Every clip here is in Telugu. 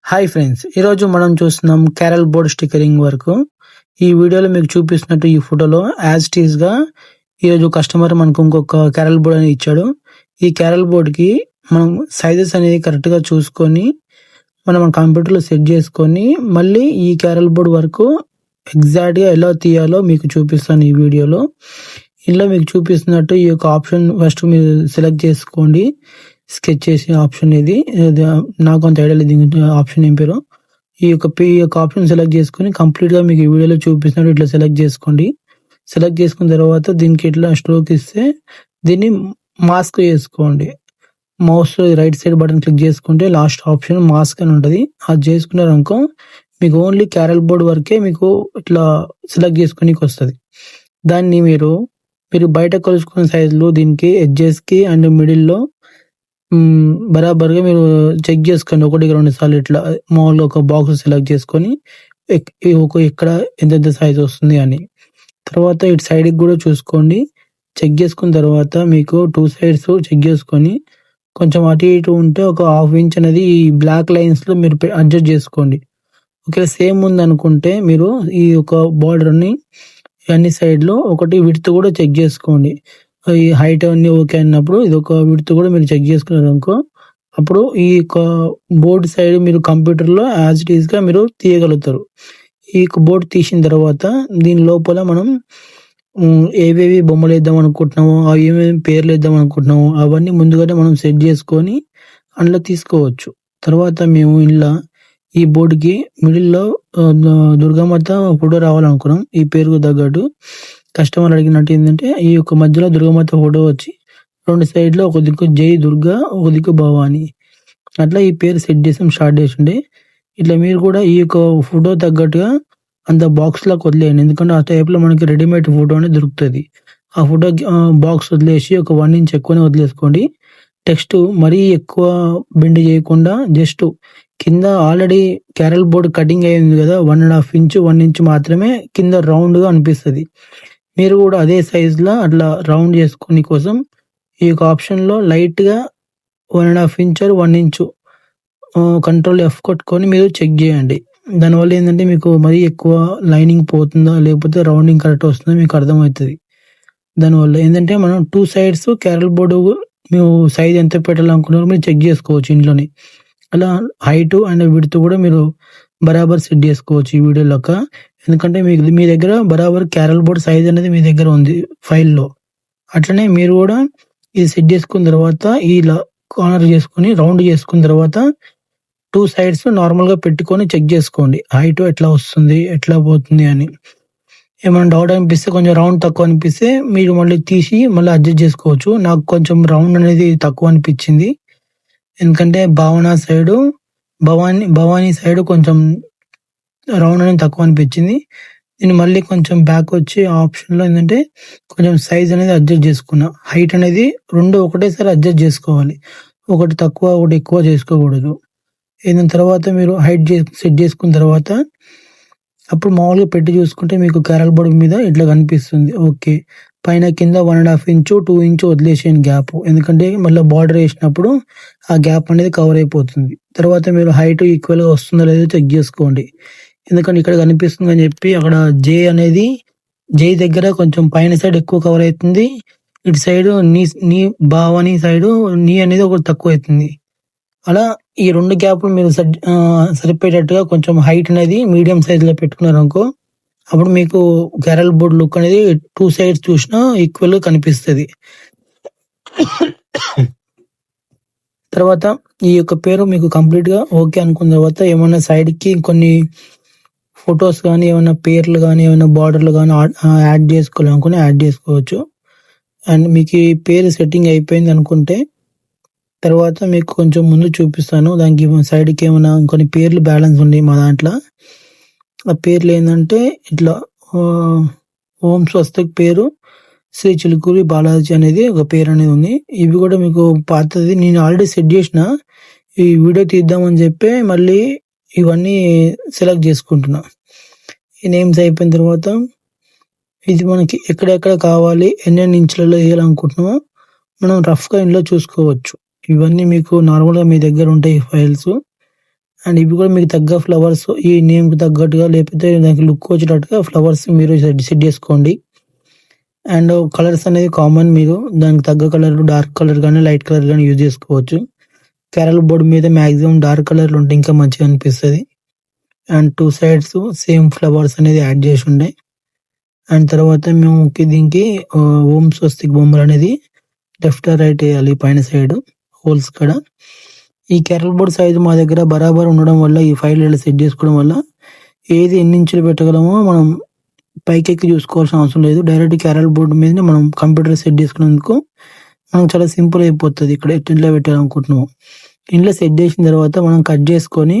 Hi friends! ఈరోజు మనం చూస్తున్నాం క్యారల్ బోర్డ్ స్టిక్కరింగ్ వర్క్. ఈ వీడియోలో మీకు చూపిస్తున్నట్టు ఈ ఫోటోలో యాజ్ ఇట్ ఈస్‌గా ఈరోజు కస్టమర్ మనకు ఇంకొక క్యారల్ బోర్డ్ అనేది ఇచ్చాడు. ఈ క్యారల్ బోర్డ్‌కి మనం సైజెస్ అనేది కరెక్ట్‌గా చూసుకొని మనం కంప్యూటర్‌లో సెట్ చేసుకొని మళ్ళీ ఈ క్యారల్ బోర్డ్ వర్క్ ఎగ్జాక్ట్‌గా ఎలా తీయాలో మీకు చూపిస్తాను ఈ వీడియోలో. ఇందులో మీకు చూపిస్తున్నట్టు ఈ యొక్క ఆప్షన్ ఫస్ట్ మీరు సెలెక్ట్ చేసుకోండి. స్కెచ్ చేసే ఆప్షన్ ఇది నాకు అంత ఐడియా లేదు దీని ఆప్షన్ ఏం పేరు. ఈ యొక్క ఆప్షన్ సెలెక్ట్ చేసుకొని కంప్లీట్‌గా మీకు ఈ వీడియోలో చూపిస్తున్నట్టు ఇట్లా సెలెక్ట్ చేసుకోండి. సెలెక్ట్ చేసుకున్న తర్వాత దీనికి ఇట్లా స్ట్రోక్ ఇస్తే దీన్ని మాస్క్ చేసుకోండి. మౌస్‌లో రైట్ సైడ్ బటన్ క్లిక్ చేసుకుంటే లాస్ట్ ఆప్షన్ మాస్క్ అని ఉంటది. అది చేసుకున్నారనుకో మీకు ఓన్లీ క్యారల్ బోర్డ్ వరకే మీకు ఇట్లా సెలెక్ట్ చేసుకోనీకొస్తది. దాన్ని మీరు బయట కొలుచుకున్న సైజులో దీనికి ఎడ్జెస్‌కి అండ్ మిడిల్‌లో బరాబర్‌గా మీరు చెక్ చేసుకోండి. 1, 2 సార్లు ఇట్లా మామూలుగా ఒక బాక్స్ సెలెక్ట్ చేసుకొని ఎక్కడ ఎంతెంత సైజ్ వస్తుంది అని. తర్వాత ఇటు సైడ్‌కి కూడా చూసుకోండి. చెక్ చేసుకున్న తర్వాత మీకు 2 సైడ్స్ చెక్ చేసుకొని కొంచెం అటు ఇటు ఉంటే ఒక ½ ఇంచ్ అనేది ఈ బ్లాక్ లైన్స్‌లో మీరు అడ్జస్ట్ చేసుకోండి. ఒకవేళ సేమ్ ఉందనుకుంటే మీరు ఈ యొక్క బోర్డర్‌ని అన్ని సైడ్‌లో ఒకటి విడ్త్ కూడా చెక్ చేసుకోండి. ఈ హైట్ అన్నీ ఓకే అన్నప్పుడు ఇదొక విడ్త్ కూడా మీరు చెక్ చేసుకున్నారనుకో అప్పుడు ఈ యొక్క బోర్డ్ సైడ్ మీరు కంప్యూటర్‌లో యాజ్ ఇట్ ఈస్‌గా మీరు తీయగలుగుతారు. ఈ యొక్క బోర్డ్ తీసిన తర్వాత దీని లోపల మనం ఏవేవి బొమ్మలేద్దాం అనుకుంటున్నామో, ఏమేమి పేర్లేద్దాం అనుకుంటున్నామో అవన్నీ ముందుగానే మనం సెట్ చేసుకొని అందులో తీసుకోవచ్చు. తర్వాత మేము ఈ బోర్డ్‌కి మిడిల్‌లో దుర్గామాత ఫోటో రావాలనుకున్నాం. ఈ పేరుకు తగ్గట్టు కస్టమర్ అడిగినట్టు ఏంటంటే ఈ యొక్క మధ్యలో దుర్గామాత ఫోటో వచ్చి 2 సైడ్‌లో ఒక దిక్కు జై దుర్గా, ఒక దిక్కు భవాని. అట్లా ఈ పేరు సెట్ చేసాం స్టార్ట్ చేసిండే. ఇట్లా మీరు కూడా ఈ యొక్క ఫోటో తగ్గట్టుగా అంత బాక్స్‌లోకి వదిలేయండి. ఎందుకంటే ఆ టైప్‌లో మనకి రెడీమేడ్ ఫోటో అనేది దొరుకుతది. ఆ ఫోటో బాక్స్ వదిలేసి ఒక 1 ఇంచ్ ఎక్కువనే వదిలేసుకోండి. టెక్స్ట్ మరీ ఎక్కువ బెండ్ చేయకుండా జస్ట్ కింద ఆల్రెడీ క్యారల్ బోర్డ్ కటింగ్ అయింది కదా! 1½ ఇంచ్, 1 ఇంచ్ మాత్రమే కింద రౌండ్‌గా అనిపిస్తది. మీరు కూడా అదే సైజులో అట్లా రౌండ్ చేసుకోని కోసం ఈ యొక్క ఆప్షన్‌లో లైట్‌గా 1½ inch are 1 inch control F కొట్టుకొని మీరు చెక్ చేయండి. దానివల్ల ఏందంటే మీకు మరీ ఎక్కువ లైనింగ్ పోతుందా లేకపోతే రౌండింగ్ కరెక్ట్ వస్తుందా మీకు అర్థమవుతది. దానివల్ల ఏందంటే మనం 2 సైడ్స్ క్యారల్ బోర్డ్ మీరు సైజ్ ఎంత పెట్టాలనుకున్నారో మీరు చెక్ చేసుకోవచ్చు ఇంట్లోనే. అలా హైట్ అండ్ విడ్త్ కూడా మీరు బరాబర్ సెట్ చేసుకోవచ్చు ఈ వీడియో లెక్క. ఎందుకంటే మీ దగ్గర బరాబర్ క్యారల్ బోర్డ్ సైజ్ అనేది మీ దగ్గర ఉంది ఫైల్‌లో. అట్లనే మీరు కూడా ఇది సెట్ చేసుకున్న తర్వాత ఇలా కార్నర్ చేసుకొని రౌండ్ చేసుకున్న తర్వాత 2 సైడ్స్ నార్మల్‌గా పెట్టుకొని చెక్ చేసుకోండి. హైట్ ఎట్లా వస్తుంది, ఎట్లా పోతుంది అని. ఏమైనా డౌట్ అనిపిస్తే కొంచెం రౌండ్ తక్కువ అనిపిస్తే మీరు మళ్ళీ తీసి మళ్ళీ అడ్జస్ట్ చేసుకోవచ్చు. నాకు కొంచెం రౌండ్ అనేది తక్కువ అనిపించింది. ఎందుకంటే భవానీ సైడ్ కొంచెం రౌండ్ అనేది తక్కువ అనిపించింది. నేను మళ్ళీ కొంచెం బ్యాక్ వచ్చి ఆప్షన్‌లో ఏందంటే కొంచెం సైజ్ అనేది అడ్జస్ట్ చేసుకున్నా. హైట్ అనేది 2 ఒకటేసారి అడ్జస్ట్ చేసుకోవాలి. ఒకటి తక్కువ, ఒకటి ఎక్కువ చేసుకోకూడదు. తర్వాత మీరు హైట్ సెట్ చేసుకున్న తర్వాత అప్పుడు మామూలుగా పెట్టి చూసుకుంటే మీకు క్యారల్ బోర్డ్ మీద ఇట్లా కనిపిస్తుంది. ఓకే. పైన కింద 1½ ఇంచు, 2 ఇంచు వదిలేసేయండి గ్యాప్. ఎందుకంటే మళ్ళీ బార్డర్ వేసినప్పుడు ఆ గ్యాప్ అనేది కవర్ అయిపోతుంది. తర్వాత మీరు హైట్ ఈక్వల్‌గా వస్తుందో లేదో చెక్ చేసుకోండి. ఎందుకంటే ఇక్కడ కనిపిస్తుంది అని చెప్పి అక్కడ జై దగ్గర కొంచెం పైన సైడ్ ఎక్కువ కవర్ అవుతుంది. ఇటు సైడ్ నీ భావని సైడ్ నీ అనేది ఒకటి తక్కువ అవుతుంది. అలా ఈ 2 గ్యాప్‌లు మీరు సరిపోయేటట్టుగా కొంచెం హైట్ అనేది మీడియం సైజ్‌లో పెట్టుకున్నారనుకో అప్పుడు మీకు క్యారల్ బోర్డ్ లుక్ అనేది 2 సైడ్స్ చూసినా ఈక్వల్‌గా కనిపిస్తది. తర్వాత ఈ యొక్క పేరు మీకు కంప్లీట్‌గా ఓకే అనుకున్న తర్వాత ఏమన్నా సైడ్‌కి కొన్ని ఫోటోస్ గానీ, ఏమన్నా పేర్లు గానీ, ఏమన్నా బార్డర్‌లు గానీ యాడ్ చేసుకోవాలనుకుని యాడ్ చేసుకోవచ్చు. అండ్ మీకు ఈ పేరు సెట్టింగ్ అయిపోయింది అనుకుంటే తర్వాత మీకు కొంచెం ముందు చూపిస్తాను. దానికి సైడ్‌కి ఏమన్నా కొన్ని పేర్లు బ్యాలెన్స్ ఉన్నాయి మా దాంట్లో. ఆ పేర్లు ఏందంటే ఇట్లా ఓం స్వస్తిక్ పేరు శ్రీ చిలుకూరి బాలాజీ అనేది ఒక పేరు అనేది ఉంది. ఇవి కూడా మీకు పాతది నేను ఆల్రెడీ సెట్ చేసిన. ఈ వీడియో తీద్దామని చెప్పి మళ్ళీ ఇవన్నీ సెలెక్ట్ చేసుకుంటున్నా. ఈ నేమ్స్ అయిపోయిన తర్వాత ఇది మనకి ఎక్కడెక్కడ కావాలి, ఎన్నెన్ని ఇంచులలో వేయాలనుకుంటున్నామో మనం రఫ్‌గా ఇందులో చూసుకోవచ్చు. ఇవన్నీ మీకు నార్మల్‌గా మీ దగ్గర ఉంటాయి ఫైల్స్. అండ్ ఇవి కూడా మీకు తగ్గ ఫ్లవర్స్ ఈ నేమ్కి తగ్గట్టుగా లేకపోతే దానికి లుక్ వచ్చేటట్టుగా ఫ్లవర్స్ మీరు సెట్ చేసుకోండి. అండ్ కలర్స్ అనేది కామన్, మీరు దానికి తగ్గ కలర్ డార్క్ కలర్ కానీ లైట్ కలర్ కానీ యూజ్ చేసుకోవచ్చు. క్యారల్ బోర్డ్ మీద మాక్సిమం డార్క్ కలర్లు ఉంటే ఇంకా మంచిగా అనిపిస్తుంది. అండ్ 2 సైడ్స్ సేమ్ ఫ్లవర్స్ అనేది యాడ్ చేసి ఉండే. అండ్ తర్వాత మేము దీనికి ఓం స్వస్తిక్ బొమ్మలు అనేది లెఫ్ట్ రైట్ వేయాలి పైన సైడ్ హోల్స్ కాడ. ఈ క్యారల్ బోర్డ్ సైజు మా దగ్గర బరాబర్ ఉండడం వల్ల ఈ ఫైల్ సెట్ చేసుకోవడం వల్ల ఏది ఎన్ని ఇంచులు పెట్టగలమో మనం పైకెక్కి చూసుకోవాల్సిన అవసరం లేదు. డైరెక్ట్ క్యారల్ బోర్డు మీదనే మనం కంప్యూటర్ సెట్ చేసుకున్నందుకు మనకు చాలా సింపుల్ అయిపోతుంది. ఇక్కడ ఇంట్లో పెట్టాలనుకుంటున్నాము, ఇంట్లో సెట్ చేసిన తర్వాత మనం కట్ చేసుకొని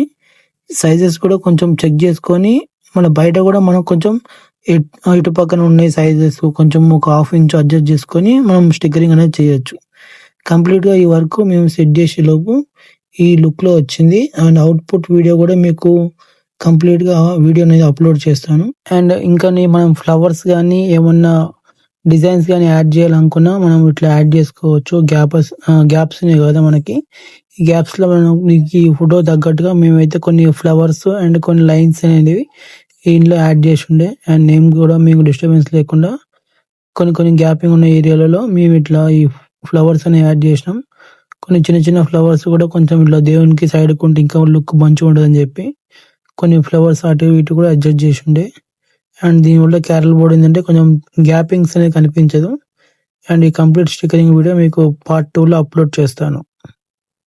సైజెస్ కూడా కొంచెం చెక్ చేసుకొని మన బయట కూడా మనం కొంచెం ఇటు పక్కన ఉన్నాయి సైజెస్ కొంచెం ఒక 1/2 ఇంచ్ అడ్జస్ట్ చేసుకొని మనం స్టిక్కరింగ్ అనేది చేయొచ్చు. కంప్లీట్గా ఈ వర్క్ మేము సెట్ చేసే లోపు ఈ లుక్లో వచ్చింది. అండ్ అవుట్పుట్ వీడియో కూడా మీకు కంప్లీట్గా వీడియో అనేది అప్లోడ్ చేస్తాను. అండ్ ఇంకా మనం ఫ్లవర్స్ కానీ ఏమన్నా డిజైన్స్ కానీ యాడ్ చేయాలనుకున్నా మనం ఇట్లా యాడ్ చేసుకోవచ్చు. గ్యాప్స్ ఉన్నాయి కదా మనకి, ఈ గ్యాప్స్లో మనం ఈ ఫోటో తగ్గట్టుగా మేమైతే కొన్ని ఫ్లవర్స్ అండ్ కొన్ని లైన్స్ అనేవి ఇంట్లో యాడ్ చేసి ఉండే. అండ్ నేమ్ కూడా మీకు డిస్టర్బెన్స్ లేకుండా కొన్ని గ్యాపింగ్ ఉన్న ఏరియాలలో మేము ఇట్లా ఈ ఫ్లవర్స్ అనేవి యాడ్ చేసినాం. కొన్ని చిన్న ఫ్లవర్స్ కూడా కొంచెం ఇట్లా దేవునికి సైడ్ కొంటే ఇంకా లుక్ మంచిగా ఉంటుందని చెప్పి కొన్ని ఫ్లవర్స్ అటు ఇటు కూడా అడ్జస్ట్ చేసి ఉండే. అండ్ దీనివల్ల క్యారల్ బోర్డ్ ఏంటంటే కొంచెం గ్యాపింగ్స్ అనేది కనిపించదు. అండ్ ఈ కంప్లీట్ స్టిక్కరింగ్ వీడియో మీకు పార్ట్ 2లో అప్లోడ్ చేస్తాను.